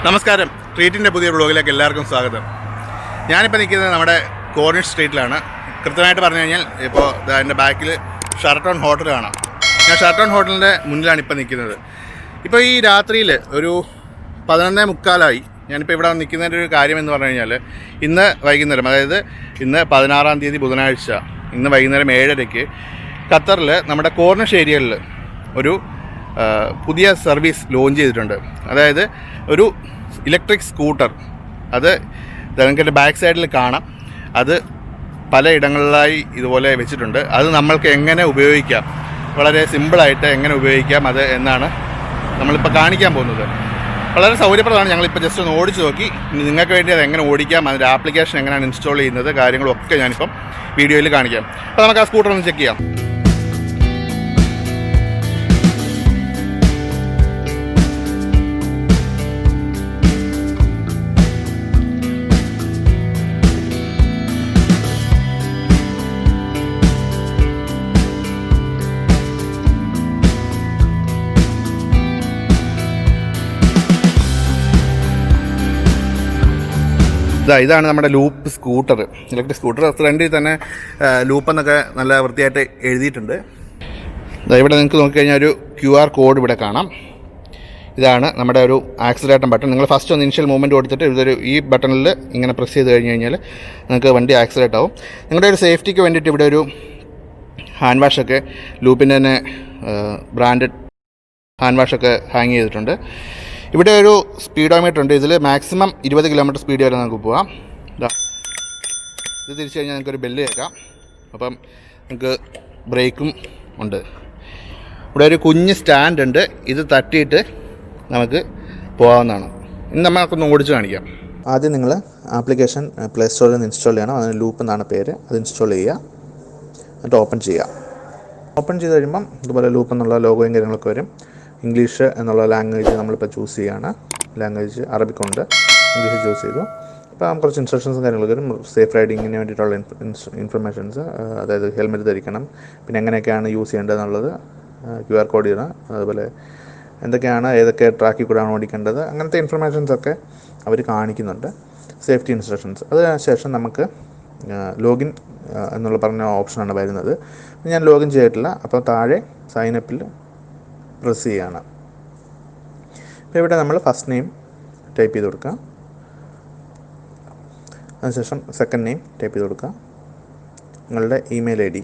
നമസ്കാരം, ട്രീറ്റിൻ്റെ പുതിയ ബ്ലോഗിലേക്ക് എല്ലാവർക്കും സ്വാഗതം. ഞാനിപ്പോൾ നിൽക്കുന്നത് നമ്മുടെ കോർണിഷ് സ്ട്രീറ്റിലാണ്. കൃത്യമായിട്ട് പറഞ്ഞു കഴിഞ്ഞാൽ ഇപ്പോൾ എൻ്റെ ബാക്കിൽ ഷെറട്ടൺ ഹോട്ടൽ കാണാം. ഞാൻ ഷെറട്ടൺ ഹോട്ടലിൻ്റെ മുന്നിലാണ് ഇപ്പോൾ നിൽക്കുന്നത്. ഇപ്പോൾ ഈ രാത്രിയിൽ ഒരു 11:45 ഞാനിപ്പോൾ ഇവിടെ നിൽക്കുന്നതിൻ്റെ ഒരു കാര്യം എന്ന് പറഞ്ഞു കഴിഞ്ഞാൽ ഇന്ന് വൈകുന്നേരം, അതായത് ഇന്ന് 16-ാം തീയതി ബുധനാഴ്ച, ഇന്ന് വൈകുന്നേരം 7:30 ഖത്തറിൽ നമ്മുടെ കോർണിഷ് ഏരിയയിൽ ഒരു പുതിയ സർവീസ് ലോഞ്ച് ചെയ്തിട്ടുണ്ട്. അതായത് ഒരു ഇലക്ട്രിക് സ്കൂട്ടർ. അത് നിങ്ങൾക്ക് എൻ്റെ ബാക്ക് സൈഡിൽ കാണാം. അത് പലയിടങ്ങളിലായി ഇതുപോലെ വെച്ചിട്ടുണ്ട്. അത് നമ്മൾക്ക് എങ്ങനെ ഉപയോഗിക്കാം, വളരെ സിമ്പിളായിട്ട് എങ്ങനെ ഉപയോഗിക്കാം അത് എന്നാണ് നമ്മളിപ്പോൾ കാണിക്കാൻ പോകുന്നത്. വളരെ സൗകര്യപ്രദമാണ്. ഞങ്ങളിപ്പോൾ ജസ്റ്റ് ഒന്ന് ഓടിച്ച് നോക്കി. നിങ്ങൾക്ക് വേണ്ടി അത് എങ്ങനെ ഓടിക്കാം, അതിൻ്റെ ആപ്ലിക്കേഷൻ എങ്ങനെയാണ് ഇൻസ്റ്റാൾ ചെയ്യുന്നത്, കാര്യങ്ങളൊക്കെ ഞാനിപ്പം വീഡിയോയിൽ കാണിക്കാം. അപ്പോൾ നമുക്ക് ആ സ്കൂട്ടർ ഒന്ന് ചെക്ക് ചെയ്യാം. ഇതാണ് നമ്മുടെ ലൂപ്പ് സ്കൂട്ടർ, ഇലക്ട്രിക് സ്കൂട്ടർ. ഫ്രണ്ടിൽ തന്നെ ലൂപ്പ് എന്നൊക്കെ നല്ല വൃത്തിയായിട്ട് എഴുതിയിട്ടുണ്ട്. ഇവിടെ നിങ്ങൾക്ക് നോക്കിക്കഴിഞ്ഞാൽ ഒരു QR കോഡ് ഇവിടെ കാണാം. ഇതാണ് നമ്മുടെ ഒരു ആക്സിലേറ്റർ ബട്ടൺ. നിങ്ങൾ ഫസ്റ്റ് ഒന്ന് ഇനിഷ്യൽ മൂവ്മെൻറ്റ് കൊടുത്തിട്ട് ഈ ബട്ടണിൽ ഇങ്ങനെ പ്രസ് ചെയ്ത് കഴിഞ്ഞ് കഴിഞ്ഞാൽ നിങ്ങൾക്ക് വണ്ടി ആക്സിലേറ്റ് ആവും. നിങ്ങളുടെ ഒരു സേഫ്റ്റിക്ക് വേണ്ടിയിട്ട് ഇവിടെ ഒരു ഹാൻഡ് വാഷൊക്കെ, ലൂപ്പിൻ്റെ തന്നെ ബ്രാൻഡഡ് ഹാൻഡ് വാഷൊക്കെ ഹാങ് ചെയ്തിട്ടുണ്ട്. ഇവിടെ ഒരു സ്പീഡോമീറ്റർ ഉണ്ട്. ഇതിൽ മാക്സിമം 20 കിലോമീറ്റർ സ്പീഡ് വരെ നമുക്ക് പോകാം. ഇത് തിരിച്ച് കഴിഞ്ഞാൽ നമുക്കൊരു ബെല്ല് കേൾക്കാം. അപ്പം നമുക്ക് ബ്രേക്കും ഉണ്ട്. ഇവിടെ ഒരു കുഞ്ഞ് സ്റ്റാൻഡ് ഉണ്ട്. ഇത് തട്ടിയിട്ട് നമുക്ക് പോകാവുന്നതാണ്. ഇനി നമുക്കൊന്ന് ഓടിച്ച് കാണിക്കാം. ആദ്യം നിങ്ങൾ ആപ്ലിക്കേഷൻ പ്ലേ സ്റ്റോറിൽ നിന്ന് ഇൻസ്റ്റാൾ ചെയ്യണം. അതിന് ലൂപ്പ് എന്നാണ് പേര്. അത് ഇൻസ്റ്റാൾ ചെയ്യുക, എന്നിട്ട് ഓപ്പൺ ചെയ്യുക. ഓപ്പൺ ചെയ്ത് കഴിയുമ്പം ഇതുപോലെ ലൂപ്പ് എന്നുള്ള ലോഗോയും കാര്യങ്ങളൊക്കെ വരും. ഇംഗ്ലീഷ് എന്നുള്ള ലാംഗ്വേജ് നമ്മളിപ്പോൾ ചൂസ് ചെയ്യുകയാണ്. ലാംഗ്വേജ് അറബിക്കുണ്ട്, ഇംഗ്ലീഷ് ചൂസ് ചെയ്തു. അപ്പോൾ കുറച്ച് ഇൻസ്ട്രക്ഷൻസും കാര്യങ്ങളൊക്കെ വരും. സേഫ് റൈഡിങ്ങിന് വേണ്ടിയിട്ടുള്ള ഇൻഫർമേഷൻസ്, അതായത് ഹെൽമെറ്റ് ധരിക്കണം, പിന്നെ എങ്ങനെയൊക്കെയാണ് യൂസ് ചെയ്യേണ്ടത് എന്നുള്ളത്, QR കോഡ് ചെയ്യണം, അതുപോലെ എന്തൊക്കെയാണ് ഏതൊക്കെ ട്രാക്കിൽ കൂടെയാണ് ഓടിക്കേണ്ടത്, അങ്ങനത്തെ ഇൻഫർമേഷൻസൊക്കെ അവർ കാണിക്കുന്നുണ്ട്. Safety instructions. അതിനുശേഷം നമുക്ക് ലോഗിൻ എന്നുള്ള പറഞ്ഞ ഓപ്ഷനാണ് വരുന്നത്. ഞാൻ ലോഗിൻ ചെയ്തിട്ടില്ല. അപ്പോൾ താഴെ സൈനപ്പിൽ പ്രസ് ചെയ്യുകയാണ്. അപ്പോൾ ഇവിടെ നമ്മൾ ഫസ്റ്റ് നെയിം ടൈപ്പ് ചെയ്ത് കൊടുക്കുക. അതിനുശേഷം സെക്കൻഡ് നെയിം ടൈപ്പ് ചെയ്ത് കൊടുക്കുക. നിങ്ങളുടെ ഇമെയിൽ ID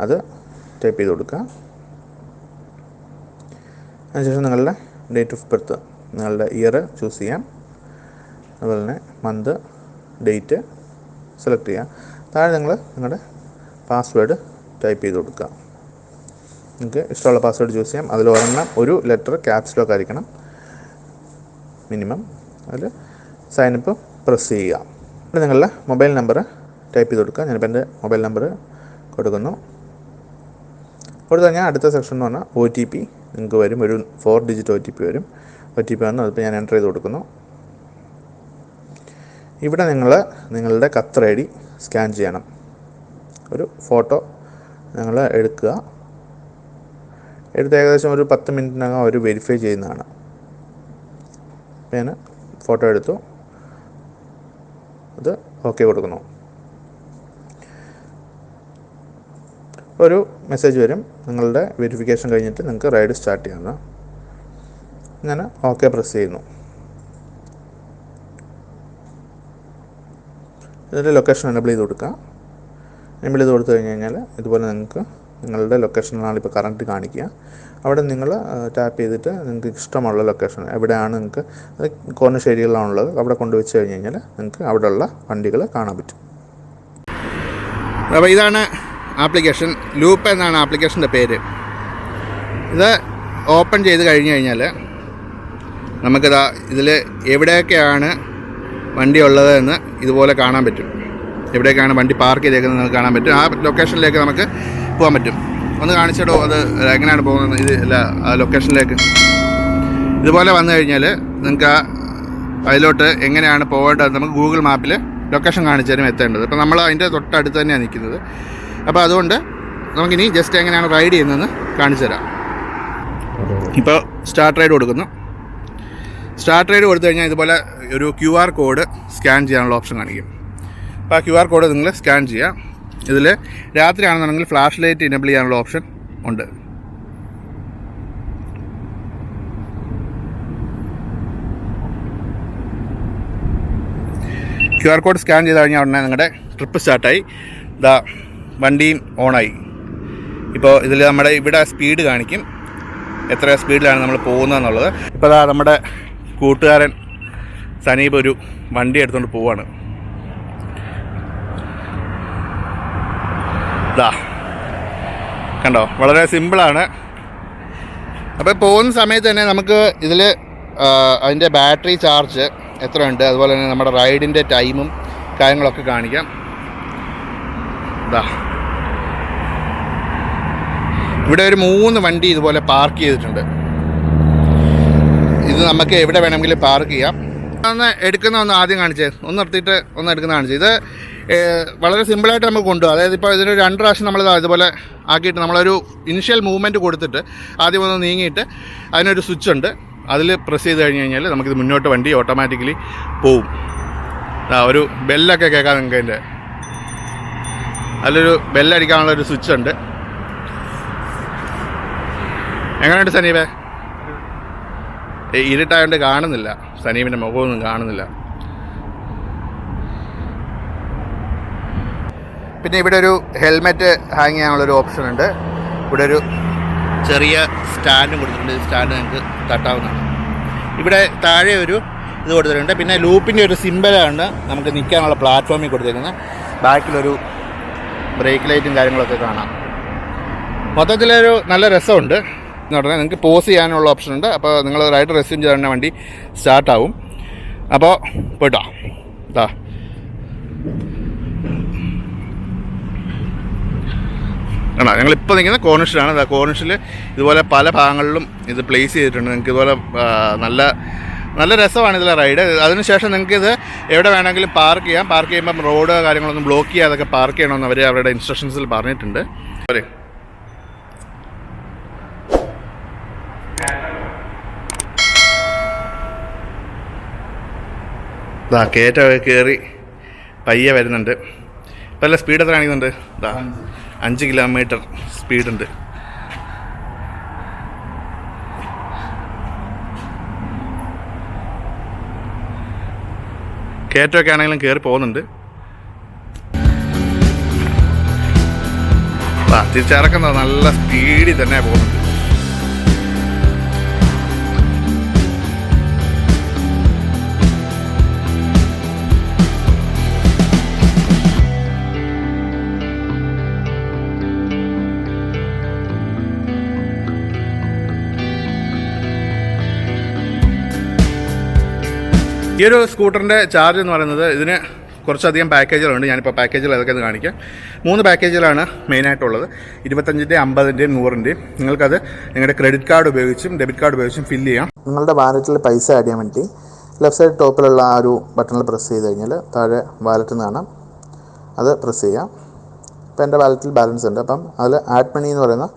അത് ടൈപ്പ് ചെയ്ത് കൊടുക്കുക. അതിനുശേഷം നിങ്ങളുടെ ഡേറ്റ് ഓഫ് ബർത്ത്, നിങ്ങളുടെ ഇയർ ചൂസ് ചെയ്യാം. അതുപോലെ തന്നെ മന്ത്, ഡേറ്റ് സെലക്ട് ചെയ്യുക. താഴെ നിങ്ങൾ നിങ്ങളുടെ പാസ്വേഡ് ടൈപ്പ് ചെയ്ത് കൊടുക്കുക. നിങ്ങൾക്ക് ഇഷ്ടമുള്ള പാസ്വേഡ് ചൂസ് ചെയ്യാം. അതിൽ ഒരെണ്ണം ഒരു ലെറ്റർ ക്യാപ്സ് ലോക്ക് ആയിരിക്കണം മിനിമം. അതിൽ സൈനപ്പ് പ്രസ് ചെയ്യുക. ഇവിടെ നിങ്ങളുടെ മൊബൈൽ നമ്പർ ടൈപ്പ് ചെയ്ത് കൊടുക്കുക. ഞാനിപ്പോൾ എൻ്റെ മൊബൈൽ നമ്പർ കൊടുക്കുന്നു. കൊടുത്തു കഴിഞ്ഞാൽ അടുത്ത സെക്ഷൻ എന്ന് പറഞ്ഞാൽ OTP നിങ്ങൾക്ക് വരും. ഒരു 4 ഡിജിറ്റ് OTP വരും. OTP വന്നു. അതിപ്പോൾ ഞാൻ എൻ്റർ ചെയ്ത് കൊടുക്കുന്നു. ഇവിടെ നിങ്ങളുടെ ഖത്തർ ID സ്കാൻ ചെയ്യണം. ഒരു ഫോട്ടോ നിങ്ങൾ എടുക്കുക. എടുത്ത് ഏകദേശം ഒരു 10 മിനിറ്റിനകം അവർ വെരിഫൈ ചെയ്യുന്നതാണ്. ഞാൻ ഫോട്ടോ എടുത്തു, അത് ഓക്കെ കൊടുക്കുന്നു. ഒരു മെസ്സേജ് വരും, നിങ്ങളുടെ വെരിഫിക്കേഷൻ കഴിഞ്ഞിട്ട് നിങ്ങൾക്ക് റൈഡ് സ്റ്റാർട്ട് ചെയ്യാവുന്ന. ഞാൻ ഓക്കെ പ്രസ് ചെയ്യുന്നു. ഇതിൻ്റെ ലൊക്കേഷൻ എനേബിൾ ചെയ്ത് കൊടുക്കുക. എനേബിൾ ചെയ്ത് കൊടുത്തു കഴിഞ്ഞ് കഴിഞ്ഞാൽ ഇതുപോലെ നിങ്ങൾക്ക് നിങ്ങളുടെ ലൊക്കേഷനാണ് ഇപ്പോൾ കറണ്ട് കാണിക്കുക. അവിടെ നിങ്ങൾ ടാപ്പ് ചെയ്തിട്ട് നിങ്ങൾക്ക് ഇഷ്ടമുള്ള ലൊക്കേഷൻ എവിടെയാണ്, നിങ്ങൾക്ക് അത് കോർണിഷ് ഏരിയയിലാണുള്ളത്, അവിടെ കൊണ്ടുവച്ച് കഴിഞ്ഞ് കഴിഞ്ഞാൽ നിങ്ങൾക്ക് അവിടെയുള്ള വണ്ടികൾ കാണാൻ പറ്റും. അപ്പോൾ ഇതാണ് ആപ്ലിക്കേഷൻ. ലൂപ്പ് എന്നാണ് ആപ്ലിക്കേഷൻ്റെ പേര്. ഇത് ഓപ്പൺ ചെയ്ത് കഴിഞ്ഞ് കഴിഞ്ഞാൽ നമുക്കിതാ ഇതിൽ എവിടെയൊക്കെയാണ് വണ്ടി ഉള്ളത് എന്ന് ഇതുപോലെ കാണാൻ പറ്റും. എവിടെയൊക്കെയാണ് വണ്ടി പാർക്ക് ചെയ്തേക്കുന്നത് നമുക്ക് കാണാൻ പറ്റും. ആ ലൊക്കേഷനിലേക്ക് നമുക്ക് പോകാൻ പറ്റും. ഒന്ന് കാണിച്ചിടോ അത് എങ്ങനെയാണ് പോകുന്നത്. ഇത് അല്ല ആ ലൊക്കേഷനിലേക്ക് ഇതുപോലെ വന്നു കഴിഞ്ഞാൽ നിങ്ങൾക്ക് അതിലോട്ട് എങ്ങനെയാണ് പോകേണ്ടത് നമുക്ക് ഗൂഗിൾ മാപ്പിൽ ലൊക്കേഷൻ കാണിച്ചു തരും എത്തേണ്ടത്. അപ്പോൾ നമ്മൾ അതിൻ്റെ തൊട്ടടുത്ത് തന്നെയാണ് നിൽക്കുന്നത്. അപ്പോൾ അതുകൊണ്ട് നമുക്കിനി ജസ്റ്റ് എങ്ങനെയാണ് റൈഡ് ചെയ്യുന്നതെന്ന് കാണിച്ചു തരാം. ഇപ്പോൾ സ്റ്റാർട്ട് റൈഡ് കൊടുക്കുന്നു. സ്റ്റാർട്ട് റൈഡ് കൊടുത്തു കഴിഞ്ഞാൽ ഇതുപോലെ ഒരു QR കോഡ് സ്കാൻ ചെയ്യാനുള്ള ഓപ്ഷൻ കാണിക്കും. അപ്പോൾ ആ QR കോഡ് നിങ്ങൾ സ്കാൻ ചെയ്യുക. ഇതിൽ രാത്രിയാണെന്നുണ്ടെങ്കിൽ ഫ്ലാഷ് ലൈറ്റ് ഇനേബിൾ ചെയ്യാനുള്ള ഓപ്ഷൻ ഉണ്ട്. QR കോഡ് സ്കാൻ ചെയ്ത് കഴിഞ്ഞാൽ ഉടനെ നിങ്ങളുടെ ട്രിപ്പ് സ്റ്റാർട്ടായി. വണ്ടിയും ഓണായി. ഇപ്പോൾ ഇതിൽ നമ്മുടെ ഇവിടെ സ്പീഡ് കാണിക്കും, എത്ര സ്പീഡിലാണ് നമ്മൾ പോകുന്നതെന്നുള്ളത്. ഇപ്പോൾ നമ്മുടെ കൂട്ടുകാരൻ സനീപ് ഒരു വണ്ടി എടുത്തുകൊണ്ട് പോവാണ്. കണ്ടോ, വളരെ സിമ്പിളാണ്. അപ്പോൾ പോകുന്ന സമയത്ത് തന്നെ നമുക്ക് ഇതിൽ അതിൻ്റെ ബാറ്ററി ചാർജ് എത്രയുണ്ട്, അതുപോലെ തന്നെ നമ്മുടെ റൈഡിൻ്റെ ടൈമും കാര്യങ്ങളൊക്കെ കാണിക്കാം. ഇവിടെ ഒരു 3 വണ്ടി ഇതുപോലെ പാർക്ക് ചെയ്തിട്ടുണ്ട്. ഇത് നമുക്ക് എവിടെ വേണമെങ്കിലും പാർക്ക് ചെയ്യാം. ഒന്ന് ആദ്യം കാണിച്ചേ, ഒന്ന് നിർത്തിയിട്ട് ഒന്ന് എടുക്കുന്ന കാണിച്ചത്. ഇത് വളരെ സിമ്പിളായിട്ട് നമുക്ക് കൊണ്ടുപോകും. അതായത് ഇപ്പോൾ ഇതിന് 2 പ്രാവശ്യം നമ്മൾ ഇതുപോലെ ആക്കിയിട്ട് നമ്മളൊരു ഇനിഷ്യൽ മൂവ്മെൻറ്റ് കൊടുത്തിട്ട് ആദ്യം ഒന്ന് നീങ്ങിയിട്ട് അതിനൊരു സ്വിച്ച് ഉണ്ട്, അതിൽ പ്രസ് ചെയ്ത് കഴിഞ്ഞ് കഴിഞ്ഞാൽ നമുക്കിത് മുന്നോട്ട് വണ്ടി ഓട്ടോമാറ്റിക്കലി പോവും. ഒരു ബെല്ലൊക്കെ കേൾക്കാം നിങ്ങൾക്ക്. അതിൻ്റെ അതിലൊരു ബെല്ലടിക്കാനുള്ളൊരു സ്വിച്ച് ഉണ്ട്. എങ്ങനെയുണ്ട് സനീപേ? ഇരുട്ടായതുകൊണ്ട് കാണുന്നില്ല, സനീപിൻ്റെ മുഖമൊന്നും കാണുന്നില്ല. പിന്നെ ഇവിടെ ഒരു ഹെൽമെറ്റ് ഹാങ് ചെയ്യാനുള്ളൊരു ഓപ്ഷൻ ഉണ്ട്. ഇവിടെ ഒരു ചെറിയ സ്റ്റാൻഡും കൊടുത്തിട്ടുണ്ട്. സ്റ്റാൻഡ് നിങ്ങൾക്ക് തട്ടാവുന്നതാണ്. ഇവിടെ താഴെ ഒരു ഇത് കൊടുത്തിട്ടുണ്ട്. പിന്നെ ലൂപ്പിൻ്റെ ഒരു സിമ്പലാണ് നമുക്ക് നിൽക്കാനുള്ള പ്ലാറ്റ്ഫോമിൽ കൊടുത്തിരിക്കുന്നത്. ബാക്കിലൊരു ബ്രേക്ക് ലൈറ്റും കാര്യങ്ങളൊക്കെ കാണാം. മൊത്തത്തിലൊരു നല്ല രസമുണ്ട് എന്ന് പറഞ്ഞാൽ നിങ്ങൾക്ക് പോസ് ചെയ്യാനുള്ള ഓപ്ഷൻ ഉണ്ട്. അപ്പോൾ നിങ്ങൾ റൈഡ് റെസ്യൂം ചെയ്ത് തന്നെ വണ്ടി സ്റ്റാർട്ടാവും. അപ്പോൾ പോയിട്ടോ. ആണോ, ഞങ്ങളിപ്പോൾ നിൽക്കുന്ന കോർണിഷിലാണ്. കോർണിഷിൽ ഇതുപോലെ പല ഭാഗങ്ങളിലും ഇത് പ്ലേസ് ചെയ്തിട്ടുണ്ട്. നിങ്ങൾക്ക് ഇതുപോലെ നല്ല രസമാണ് ഇതിലെ റൈഡ്. അതിനുശേഷം നിങ്ങൾക്കിത് എവിടെ വേണമെങ്കിലും പാർക്ക് ചെയ്യാം. പാർക്ക് ചെയ്യുമ്പം റോഡ് കാര്യങ്ങളൊന്നും ബ്ലോക്ക് ചെയ്യാതൊക്കെ പാർക്ക് ചെയ്യണമെന്ന് അവർ അവരുടെ ഇൻസ്ട്രക്ഷൻസിൽ പറഞ്ഞിട്ടുണ്ട്. അതെ, കയറ്റമൊക്കെ കയറി പയ്യെ വരുന്നുണ്ട്. ഇപ്പം അല്ല സ്പീഡ് എത്ര കാണിക്കുന്നുണ്ട്? 5 കിലോമീറ്റർ സ്പീഡുണ്ട്. കയറ്റമൊക്കെ ആണെങ്കിലും കയറി പോകുന്നുണ്ട്. തിരിച്ചിറക്കുന്നത് നല്ല സ്പീഡിൽ തന്നെ പോകുന്നുണ്ട്. ഈ ഒരു സ്കൂട്ടറിൻ്റെ ചാർജ് എന്ന് പറയുന്നത് ഇതിന് കുറച്ചധികം പാക്കേജുകളുണ്ട്. ഞാനിപ്പോൾ പാക്കേജുകൾ ഏതൊക്കെയെന്ന് കാണിക്കാം. 3 പാക്കേജുകളാണ് മെയിനായിട്ടുള്ളത്. 25-ൻ്റെയും 50-ൻ്റെയും 100-ൻ്റെയും. നിങ്ങൾക്കത് നിങ്ങളുടെ ക്രെഡിറ്റ് കാർഡ് ഉപയോഗിച്ചും ഡെബിറ്റ് കാർഡ് ഉപയോഗിച്ചും ഫില്ല് ചെയ്യാം. നിങ്ങളുടെ വാലറ്റിൽ പൈസ ആഡ് ചെയ്യാൻ വേണ്ടി ലെഫ്റ്റ് സൈഡ് ടോപ്പിലുള്ള ആ ഒരു ബട്ടണിൽ പ്രസ് ചെയ്ത് കഴിഞ്ഞാൽ താഴെ വാലറ്റ് എന്ന് കാണാം, അത് പ്രസ് ചെയ്യാം. ഇപ്പോൾ എൻ്റെ വാലറ്റിൽ ബാലൻസ് ഉണ്ട്. അപ്പം അതിൽ ആഡ് മണി എന്ന് പറയുന്ന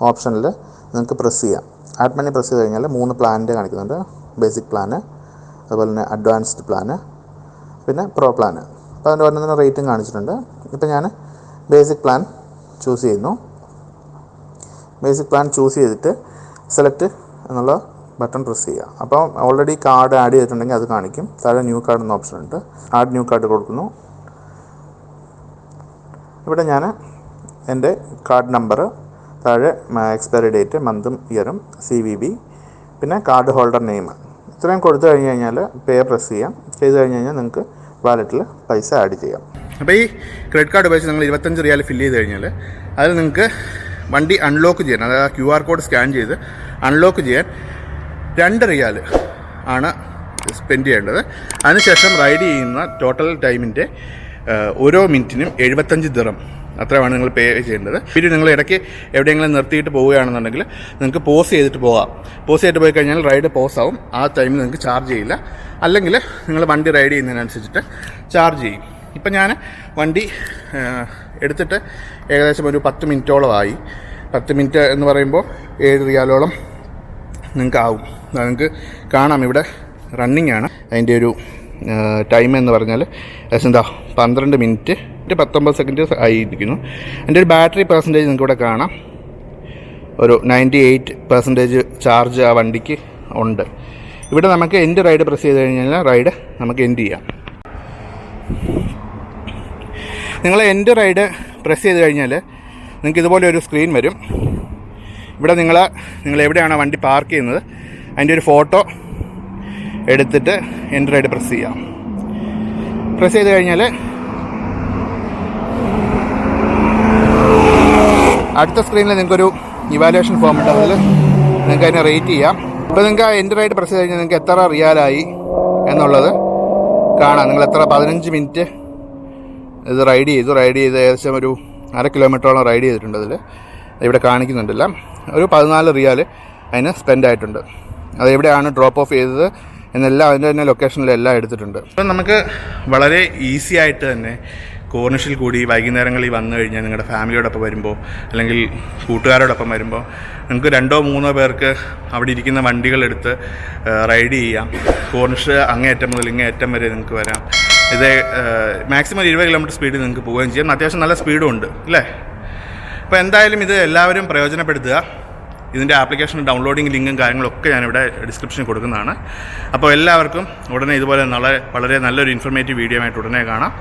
ഓപ്ഷനിൽ നിങ്ങൾക്ക് പ്രസ് ചെയ്യാം. ആഡ് മണി പ്രസ് ചെയ്ത് കഴിഞ്ഞാൽ 3 പ്ലാനിൻ്റെ കാണിക്കുന്നുണ്ട്. ബേസിക് പ്ലാന്, അതുപോലെ തന്നെ അഡ്വാൻസ്ഡ് പ്ലാന്, പിന്നെ പ്രോ പ്ലാന്. അപ്പോൾ അതിൻ്റെ ഓരോന്നിനും റേറ്റും കാണിച്ചിട്ടുണ്ട്. ഇപ്പോൾ ഞാൻ ബേസിക് പ്ലാൻ ചൂസ് ചെയ്യുന്നു. ബേസിക് പ്ലാൻ ചൂസ് ചെയ്തിട്ട് സെലക്ട് എന്നുള്ള ബട്ടൺ പ്രസ് ചെയ്യുക. അപ്പോൾ ഓൾറെഡി കാർഡ് ആഡ് ചെയ്തിട്ടുണ്ടെങ്കിൽ അത് കാണിക്കും. താഴെ ന്യൂ കാർഡ് എന്ന ഓപ്ഷൻ ഉണ്ട്. ആഡ് ന്യൂ കാർഡ് കൊടുക്കുന്നു. ഇവിടെ ഞാൻ എൻ്റെ കാർഡ് നമ്പർ, താഴെ എക്സ്പയറി ഡേറ്റ്, മന്തും ഇയറും, CVV, പിന്നെ കാർഡ് ഹോൾഡർ നെയിം, ഇത്രയും കൊടുത്തു കഴിഞ്ഞ് കഴിഞ്ഞാൽ പേ പ്രസ് ചെയ്യാം. ചെയ്ത് കഴിഞ്ഞ് കഴിഞ്ഞാൽ നിങ്ങൾക്ക് വാലറ്റിൽ പൈസ ആഡ് ചെയ്യാം. അപ്പോൾ ഈ ക്രെഡിറ്റ് കാർഡ് ഉപയോഗിച്ച് നിങ്ങൾ 25 റിയാൽ ഫില്ല് ചെയ്ത് കഴിഞ്ഞാൽ അതിൽ നിങ്ങൾക്ക് വണ്ടി അൺലോക്ക് ചെയ്യാൻ, അതായത് QR കോഡ് സ്കാൻ ചെയ്ത് അൺലോക്ക് ചെയ്യാൻ 2 റിയാൽ ആണ് സ്പെൻഡ് ചെയ്യേണ്ടത്. അതിനുശേഷം റൈഡ് ചെയ്യുന്ന ടോട്ടൽ ടൈമിൻ്റെ ഓരോ മിനിറ്റിനും 75 ദിറം അത്രയാണ് നിങ്ങൾ പേ ചെയ്യേണ്ടത്. പിന്നെ നിങ്ങൾ ഇടയ്ക്ക് എവിടെയെങ്കിലും നിർത്തിയിട്ട് പോവുകയാണെന്നുണ്ടെങ്കിൽ നിങ്ങൾക്ക് പോസ് ചെയ്തിട്ട് പോകാം. പോസ് ചെയ്തിട്ട് പോയി കഴിഞ്ഞാൽ റൈഡ് പോസ് ആവും. ആ ടൈമിൽ നിങ്ങൾക്ക് ചാർജ് ചെയ്യില്ല. അല്ലെങ്കിൽ നിങ്ങൾ വണ്ടി റൈഡ് ചെയ്യുന്നതിനനുസരിച്ചിട്ട് ചാർജ് ചെയ്യും. ഇപ്പം ഞാൻ വണ്ടി എടുത്തിട്ട് ഏകദേശം ഒരു 10 മിനിറ്റോളമായി. 10 മിനിറ്റ് എന്ന് പറയുമ്പോൾ 7 റിയാലോളം നിങ്ങൾക്ക് ആവും. നിങ്ങൾക്ക് കാണാം ഇവിടെ റണ്ണിങ് ആണ്. അതിൻ്റെ ഒരു ടൈം എന്ന് പറഞ്ഞാൽ എന്താ 12 മിനിറ്റ് 19 സെക്കൻഡ് ആയിരിക്കുന്നു. എൻ്റെ ഒരു ബാറ്ററി പെർസെൻറ്റേജ് നിങ്ങൾക്ക് ഇവിടെ കാണാം. ഒരു 98% ചാർജ് ആ വണ്ടിക്ക് ഉണ്ട്. ഇവിടെ നമുക്ക് എൻഡ് റൈഡ് പ്രസ് ചെയ്ത് കഴിഞ്ഞാൽ റൈഡ് നമുക്ക് എൻഡ് ചെയ്യാം. നിങ്ങൾ എൻഡ് റൈഡ് പ്രസ് ചെയ്ത് കഴിഞ്ഞാൽ നിങ്ങൾക്ക് ഇതുപോലെ ഒരു സ്ക്രീൻ വരും. ഇവിടെ നിങ്ങൾ എവിടെയാണോ വണ്ടി പാർക്ക് ചെയ്യുന്നത് അതിൻ്റെ ഒരു ഫോട്ടോ എടുത്തിട്ട് എൻഡ് റൈഡ് പ്രസ് ചെയ്യാം. പ്രസ് ചെയ്ത് കഴിഞ്ഞാൽ അടുത്ത സ്ക്രീനിൽ നിങ്ങൾക്കൊരു ഇവാലുവേഷൻ ഫോം ഉണ്ട്. അതിൽ നിങ്ങൾക്ക് അതിനെ റേറ്റ് ചെയ്യാം. ഇപ്പോൾ നിങ്ങൾക്ക് ആ എൻഡ് റൈഡ് പ്രസ് ചെയ്ത് കഴിഞ്ഞാൽ നിങ്ങൾക്ക് എത്ര റിയാലായി എന്നുള്ളത് കാണാം. നിങ്ങൾ എത്ര 15 മിനിറ്റ് ഇത് റൈഡ് ചെയ്ത് ഏകദേശം ഒരു 1/2 കിലോമീറ്ററോളം റൈഡ് ചെയ്തിട്ടുണ്ട്. അതിൽ ഇവിടെ കാണിക്കുന്നുണ്ടല്ല ഒരു 14 റിയാൽ അതിന് സ്പെൻഡ് ആയിട്ടുണ്ട്. അതെവിടെയാണ് ഡ്രോപ്പ് ഓഫ് ചെയ്തത് എന്നെല്ലാം അതിൻ്റെ തന്നെ ലൊക്കേഷനിലെല്ലാം എടുത്തിട്ടുണ്ട്. അപ്പം നമുക്ക് വളരെ ഈസി ആയിട്ട് തന്നെ കോർണിഷിൽ കൂടി വൈകുന്നേരങ്ങളിൽ വന്നു കഴിഞ്ഞാൽ നിങ്ങളുടെ ഫാമിലിയോടൊപ്പം വരുമ്പോൾ അല്ലെങ്കിൽ കൂട്ടുകാരോടൊപ്പം വരുമ്പോൾ നിങ്ങൾക്ക് 2-3 പേർക്ക് അവിടെ ഇരിക്കുന്ന വണ്ടികളെടുത്ത് റൈഡ് ചെയ്യാം. കോർണിഷ് അങ്ങേയറ്റം മുതൽ ഇങ്ങേയറ്റം വരെ നിങ്ങൾക്ക് വരാം. ഇത് മാക്സിമം 20 കിലോമീറ്റർ സ്പീഡിൽ നിങ്ങൾക്ക് പോവുകയും ചെയ്യാം. അത്യാവശ്യം നല്ല സ്പീഡും ഉണ്ട് അല്ലേ? അപ്പോൾ എന്തായാലും ഇത് എല്ലാവരും പ്രയോജനപ്പെടുത്തുക. ഇതിൻ്റെ ആപ്ലിക്കേഷൻ ഡൗൺലോഡിങ് ലിങ്കും കാര്യങ്ങളൊക്കെ ഞാനിവിടെ ഡിസ്ക്രിപ്ഷനിൽ കൊടുക്കുന്നതാണ്. അപ്പോൾ എല്ലാവർക്കും ഉടനെ ഇതുപോലെ വളരെ നല്ലൊരു ഇൻഫർമേറ്റീവ് വീഡിയോ ആയിട്ട് ഉടനെ കാണാം.